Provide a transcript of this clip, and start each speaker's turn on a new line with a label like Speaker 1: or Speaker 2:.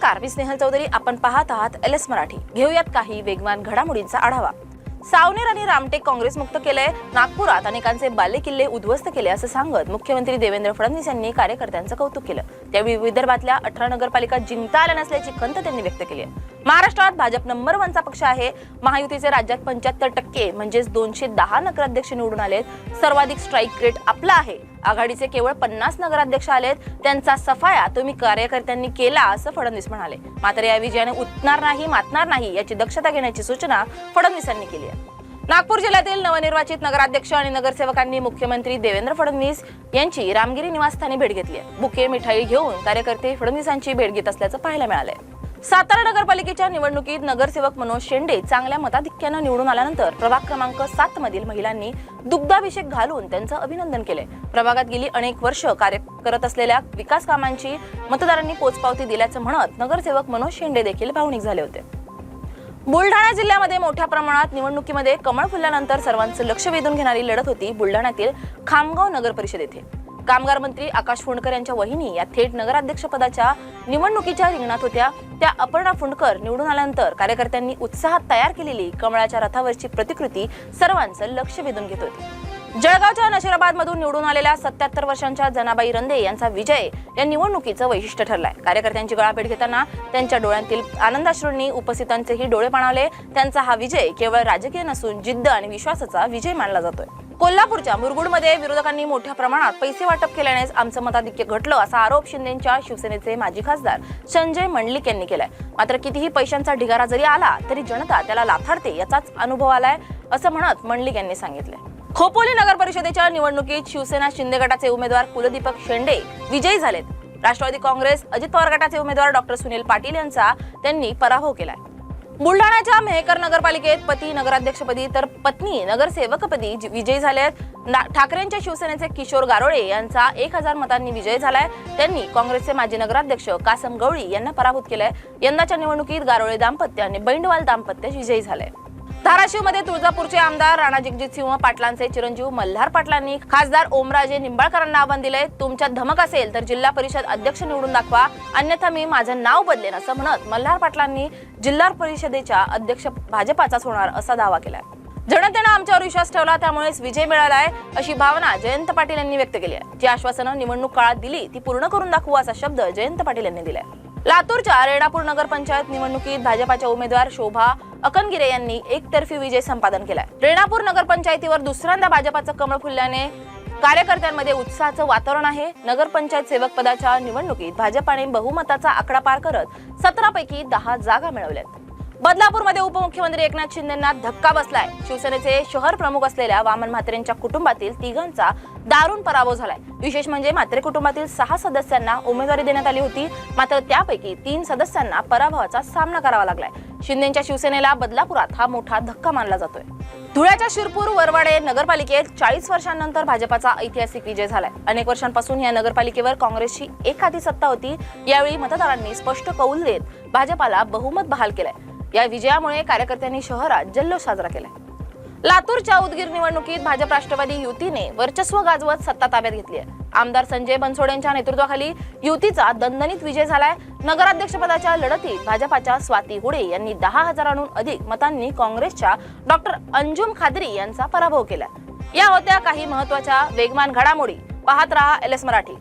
Speaker 1: नमस्कार, मी स्नेहल चौधरी. आपण पाहत आहात LS मराठी. घेऊयात काही वेगवान घडामोडींचा आढावा. सावनेर आणि रामटेक काँग्रेस मुक्त केले. नागपुरात अनेकांचे बालेकिल्ले उद्ध्वस्त केले असं सांगत मुख्यमंत्री देवेंद्र फडणवीस यांनी कार्यकर्त्यांचं कौतुक केलं. त्यावेळी विदर्भातल्या 18 नगरपालिका जिंकता आल्या नसल्याची खंत त्यांनी व्यक्त केली आहे. महाराष्ट्रात भाजप नंबर 1 चा पक्ष आहे. महायुतीचे राज्यात 75% म्हणजेच 210 नगराध्यक्ष निवडून आलेत. सर्वाधिक स्ट्राईक रेट आपला आहे. आघाडीचे केवळ 50 नगराध्यक्ष आलेत. त्यांचा सफाया तुम्ही कार्यकर्त्यांनी केला असं फडणवीस म्हणाले. मात्र या विजयाने उतणार नाही, मातणार नाही याची दक्षता घेण्याची सूचना फडणवीसांनी केली आहे. नागपूर जिल्ह्यातील नवनिर्वाचित नगराध्यक्ष आणि नगरसेवकांनी मुख्यमंत्री देवेंद्र फडणवीस यांची रामगिरी निवासस्थानी भेट घेतली आहे. बुके मिठाई घेऊन कार्यकर्ते फडणवीसांची भेट घेत असल्याचं पाहायला मिळालंय. सातारा नगरपालिकेच्या निवडणुकीत नगरसेवक मनोज शेंडे चांगल्या मताधिक्याने निवडून आल्यानंतर प्रभाग क्रमांक 7 मधील महिलांनी दुग्धाभिषेक घालून त्यांचं अभिनंदन केले. प्रभागात गेली अनेक वर्ष कार्य करत असलेल्या विकास कामांची मतदारांनी पोचपावती दिल्याचं म्हणत नगरसेवक मनोज शेंडे देखील भावनिक झाले होते. बुलढाणा जिल्ह्यामध्ये मोठ्या प्रमाणात निवडणुकीमध्ये कमळ फुलल्यानंतर सर्वांचं लक्ष वेधून घेणारी लढत होती बुलढाण्यातील खामगाव नगर परिषद येथे. कामगार मंत्री आकाश फुंडकर यांच्या वहिनी या थेट नगराध्यक्ष पदाच्या निवडणुकीच्या रिंगणात होत्या. त्या अपर्णा फुंडकर निवडून आल्यानंतर कार्यकर्त्यांनी उत्साहात तयार केलेली कमळाच्या रथावरची प्रतिकृती सर्वांचं लक्ष वेधून घेत होती. जळगावच्या नशिराबाद मधून निवडून आलेल्या 77 वर्षांच्या जनाबाई रंदे यांचा विजय या निवडणुकीचं वैशिष्ट्य ठरलाय. कार्यकर्त्यांची गळाभेट घेताना त्यांच्या डोळ्यांतील आनंदाश्रूंनी उपस्थितांचेही डोळे पाणावले. त्यांचा हा विजय केवळ राजकीय नसून जिद्द आणि विश्वासाचा विजय मानला जातोय. कोल्हापूरच्या मुरगुडमध्ये विरोधकांनी मोठ्या प्रमाणात पैसे वाटप केल्यानेच आमचं मताधिक्य घटलं असा आरोप शिंदेच्या शिवसेनेचे माजी खासदार संजय मंडलिक यांनी केलाय. मात्र कितीही पैशांचा ढिगारा जरी आला तरी जनता त्याला लाथाडते याचाच अनुभव आलाय असं म्हणत मंडलिक यांनी सांगितलंय. खोपोली नगर परिषदेच्या निवडणुकीत शिवसेना शिंदे गटाचे उमेदवार कुलदीपक शेंडे विजयी झालेत. राष्ट्रवादी काँग्रेस अजित पवार गटाचे उमेदवार डॉ. सुनील पाटील यांचा त्यांनी पराभव केलाय. बुलढाण्याच्या मेहकर नगरपालिकेत पती नगराध्यक्षपदी तर पत्नी नगरसेवकपदी विजयी झालेत. ठाकरेंच्या शिवसेनेचे किशोर गारोळे यांचा 1000 मतांनी विजय झालाय. त्यांनी काँग्रेसचे माजी नगराध्यक्ष कासम गवळी यांना पराभूत केलंय. यंदाच्या निवडणुकीत गारोळे दाम्पत्य आणि बैंडवाल दाम्पत्य विजयी झाले. धाराशिवमध्ये तुळजापूरचे आमदार राणा जगजितसिंह पाटलांचे चिरंजीव मल्हार पाटलांनी खासदार ओमराजे निंबाळकरांना आव्हान दिलंय. तुमच्यात धमक असेल तर जिल्हा परिषद अध्यक्ष निवडून दाखवा, अन्यथा मी माझं नाव बदलेन असं म्हणत मल्हार पाटलांनी जिल्हा परिषदेच्या अध्यक्ष भाजपाचाच होणार असा दावा केलाय. जनतेनं आमच्यावर विश्वास ठेवला त्यामुळेच विजय मिळालाय अशी भावना जयंत पाटील यांनी व्यक्त केली आहे. जी आश्वासनं निवडणूक काळात दिली ती पूर्ण करून दाखवू असा शब्द जयंत पाटील यांनी दिलाय. लातूरच्या रेणापूर नगरपंचायत निवडणुकीत भाजपाच्या उमेदवार शोभा अकनगिरे यांनी एकतर्फी विजय संपादन केलाय. रेणापूर नगरपंचायतीवर दुसऱ्यांदा भाजपाचं कमळ फुलल्याने कार्यकर्त्यांमध्ये उत्साहाचं वातावरण आहे. नगरपंचायत सेवक पदाच्या निवडणुकीत भाजपाने बहुमताचा आकडा पार करत 17 पैकी 10 जागा मिळवल्यात. बदलापूरमध्ये उपमुख्यमंत्री एकनाथ शिंदेंना धक्का बसलाय. शिवसेनेचे शहर प्रमुख असलेल्या वामन म्हात्रेंच्या कुटुंबातील 3घांचा दारुण पराभव झालाय. विशेष म्हणजे म्हात्रे कुटुंबातील 6 सदस्यांना उमेदवारी देण्यात आली होती. मात्र त्यापैकी 3 सदस्यांना पराभवाचा सामना करावा लागलाय. शिंदेच्या शिवसेनेला बदलापुरात हा मोठा धक्का मानला जातोय. धुळ्याच्या शिरपूर वरवाडे नगरपालिकेत 40 वर्षांनंतर भाजपाचा ऐतिहासिक विजय झालाय. अनेक वर्षांपासून या नगरपालिकेवर काँग्रेसची एखादी सत्ता होती. यावेळी मतदारांनी स्पष्ट कौल देत भाजपाला बहुमत बहाल केलंय. या विजयामुळे कार्यकर्त्यांनी शहरात जल्लोष साजरा केलाय. लातूरच्या उदगीर निवडणुकीत भाजप राष्ट्रवादी युतीने वर्चस्व गाजवत सत्ता ताब्यात घेतली आहे. आमदार संजय बनसोडे यांच्या नेतृत्वाखाली युतीचा दणदणीत विजय झालाय. नगराध्यक्षपदाच्या लढतीत भाजपाच्या स्वाती हुडे यांनी 10,000हून अधिक मतांनी काँग्रेसच्या डॉ. अंजुम खादरी यांचा पराभव केला. या होत्या काही महत्त्वाच्या वेगवान घडामोडी. पाहत रहा LS मराठी.